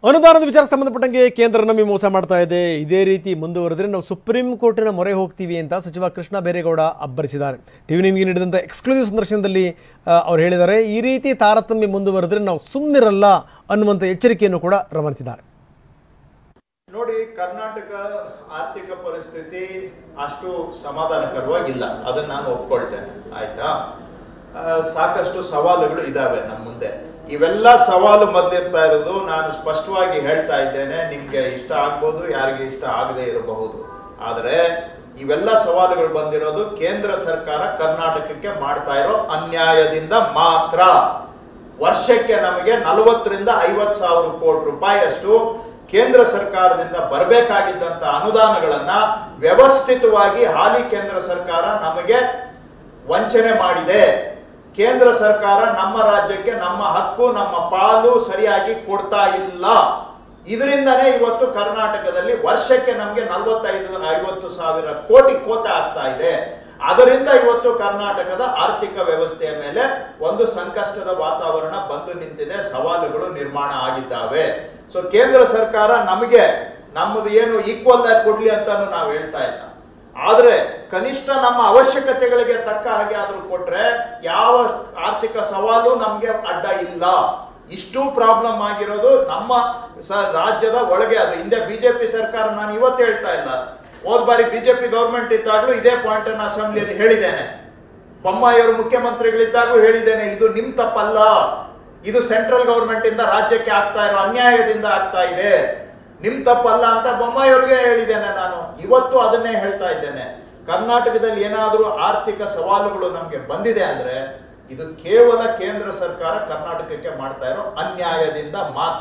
ಅನುದಾನದ ವಿಚಾರಕ್ಕೆ ಸಂಬಂಧಪಟ್ಟಂಗೆ ಕೇಂದ್ರ ನಮಗೆ ಮೋಸ ಮಾಡ್ತಾ ಇದೆ. ಇದೇ ರೀತಿ ಮುಂದುವರೆದರೆ ನಾವು ಸುಪ್ರೀಂ ಕೋರ್ಟಿನ ಮೊರೆ ಹೋಗ್ತೀವಿ ಅಂತ ಸಚಿವ ಕೃಷ್ಣ ಬೈರೇಗೌಡ ಅಬ್ಬರಿಸಿದ್ದಾರೆ. ಟಿವಿ ನಿಮಗೆ ನೀಡಿದಂಥ ಎಕ್ಸ್ಕ್ಲೂಸಿವ್ ಸಂದರ್ಶನದಲ್ಲಿ ಅವರು ಹೇಳಿದ್ದಾರೆ, ಈ ರೀತಿ ತಾರತಮ್ಯ ಮುಂದುವರೆದರೆ ನಾವು ಸುಮ್ಮನಿರಲ್ಲ ಅನ್ನುವಂಥ ಎಚ್ಚರಿಕೆಯನ್ನು ಕೂಡ ರವಾನಿಸಿದ್ದಾರೆ. ನೋಡಿ, ಕರ್ನಾಟಕ ಆರ್ಥಿಕ ಪರಿಸ್ಥಿತಿ ಅಷ್ಟು ಸಮಾಧಾನಕರವಾಗಿಲ್ಲ, ಅದನ್ನ ನಾನು ಒಪ್ಕೊಳ್ತೇನೆ. ಆಯ್ತಾ, ಸಾಕಷ್ಟು ಸವಾಲುಗಳು ಇದಾವೆ ನಮ್ಮ ಮುಂದೆ. ಇವೆಲ್ಲ ಸವಾಲು ಬಂದಿರ್ತಾ ಇರೋದು ನಾನು ಸ್ಪಷ್ಟವಾಗಿ ಹೇಳ್ತಾ ಇದ್ದೇನೆ. ನಿಮ್ಗೆ ಇಷ್ಟ ಆಗ್ಬೋದು, ಯಾರಿಗೆ ಇಷ್ಟ ಆಗದೆ ಇರಬಹುದು. ಆದರೆ ಇವೆಲ್ಲ ಸವಾಲುಗಳು ಬಂದಿರೋದು ಕೇಂದ್ರ ಸರ್ಕಾರ ಕರ್ನಾಟಕಕ್ಕೆ ಮಾಡ್ತಾ ಇರೋ ಅನ್ಯಾಯದಿಂದ ಮಾತ್ರ. ವರ್ಷಕ್ಕೆ ನಮಗೆ 40ರಿಂದ 50 ಸಾವಿರ ಕೋಟಿ ರೂಪಾಯಿ ಅಷ್ಟು ಕೇಂದ್ರ ಸರ್ಕಾರದಿಂದ ಬರಬೇಕಾಗಿದ್ದಂತ ಅನುದಾನಗಳನ್ನ ವ್ಯವಸ್ಥಿತವಾಗಿ ಹಾಲಿ ಕೇಂದ್ರ ಸರ್ಕಾರ ನಮಗೆ ವಂಚನೆ ಮಾಡಿದೆ. ಕೇಂದ್ರ ಸರ್ಕಾರ ನಮ್ಮ ರಾಜ್ಯಕ್ಕೆ ನಮ್ಮ ಹಕ್ಕು, ನಮ್ಮ ಪಾಲು ಸರಿಯಾಗಿ ಕೊಡ್ತಾ ಇಲ್ಲ. ಇದರಿಂದನೇ ಇವತ್ತು ಕರ್ನಾಟಕದಲ್ಲಿ ವರ್ಷಕ್ಕೆ ನಮಗೆ 45-50 ಸಾವಿರ ಕೋಟಿ ಕೋತ ಆಗ್ತಾ ಇದೆ. ಅದರಿಂದ ಇವತ್ತು ಕರ್ನಾಟಕದ ಆರ್ಥಿಕ ವ್ಯವಸ್ಥೆಯ ಮೇಲೆ ಒಂದು ಸಂಕಷ್ಟದ ವಾತಾವರಣ ಬಂದು ನಿಂತಿದೆ, ಸವಾಲುಗಳು ನಿರ್ಮಾಣ ಆಗಿದ್ದಾವೆ. ಸೊ ಕೇಂದ್ರ ಸರ್ಕಾರ ನಮಗೆ ನಮ್ಮದು ಏನು ಈಕ್ವಲ್ ಆಗಿ ಕೊಡ್ಲಿ ಅಂತಾನು ನಾವು ಹೇಳ್ತಾ ಇಲ್ಲ. ಆದ್ರೆ ಕನಿಷ್ಠ ನಮ್ಮ ಅವಶ್ಯಕತೆಗಳಿಗೆ ತಕ್ಕ ಹಾಗೆ ಆದ್ರೂ ಕೊಟ್ರೆ ಯಾವ ಆರ್ಥಿಕ ಸವಾಲು ನಮ್ಗೆ ಅಡ್ಡ ಇಲ್ಲ. ಇಷ್ಟು ಪ್ರಾಬ್ಲಮ್ ಆಗಿರೋದು ನಮ್ಮ ರಾಜ್ಯದ ಒಳಗೆ. ಅದು ಹಿಂದೆ ಬಿಜೆಪಿ ಸರ್ಕಾರ, ನಾನು ಇವತ್ತು ಹೇಳ್ತಾ ಇಲ್ಲ, ಹೋದ್ ಬಾರಿ ಬಿಜೆಪಿ ಗವರ್ಮೆಂಟ್ ಇದ್ದಾಗಲೂ ಇದೇ ಪಾಯಿಂಟ್ ಅನ್ನು ಅಸೆಂಬ್ಲಿಯಲ್ಲಿ ಹೇಳಿದ್ದೇನೆ. ಬೊಮ್ಮಾಯಿಯವರು ಮುಖ್ಯಮಂತ್ರಿಗಳಿದ್ದಾಗೂ ಹೇಳಿದ್ದೇನೆ, ಇದು ನಿಮ್ ತಪ್ಪಲ್ಲ, ಇದು ಸೆಂಟ್ರಲ್ ಗವರ್ಮೆಂಟ್ ಇಂದ ರಾಜ್ಯಕ್ಕೆ ಆಗ್ತಾ ಇರೋ ಅನ್ಯಾಯದಿಂದ ಆಗ್ತಾ ಇದೆ, ನಿಮ್ ತಪ್ಪಲ್ಲ ಅಂತ ಬೊಮ್ಮಾಯಿಯವ್ರಿಗೆ ಹೇಳಿದ್ದೇನೆ. ನಾನು ಇವತ್ತು ಅದನ್ನೇ ಹೇಳ್ತಾ ಇದ್ದೇನೆ. ಕರ್ನಾಟಕದಲ್ಲಿ ಏನಾದರೂ ಆರ್ಥಿಕ ಸವಾಲುಗಳು ನಮ್ಗೆ ಬಂದಿದೆ ಅಂದ್ರೆ ಇದು ಕೇವಲ ಕೇಂದ್ರ ಸರ್ಕಾರ ಕರ್ನಾಟಕಕ್ಕೆ ಮಾಡ್ತಾ ಇರೋ ಅನ್ಯಾಯದಿಂದ ಮಾತ್ರ.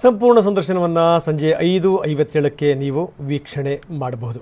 ಸಂಪೂರ್ಣ ಸಂದರ್ಶನವನ್ನು ಸಂಜೆ 5:57ಕ್ಕೆ ನೀವು ವೀಕ್ಷಣೆ ಮಾಡಬಹುದು.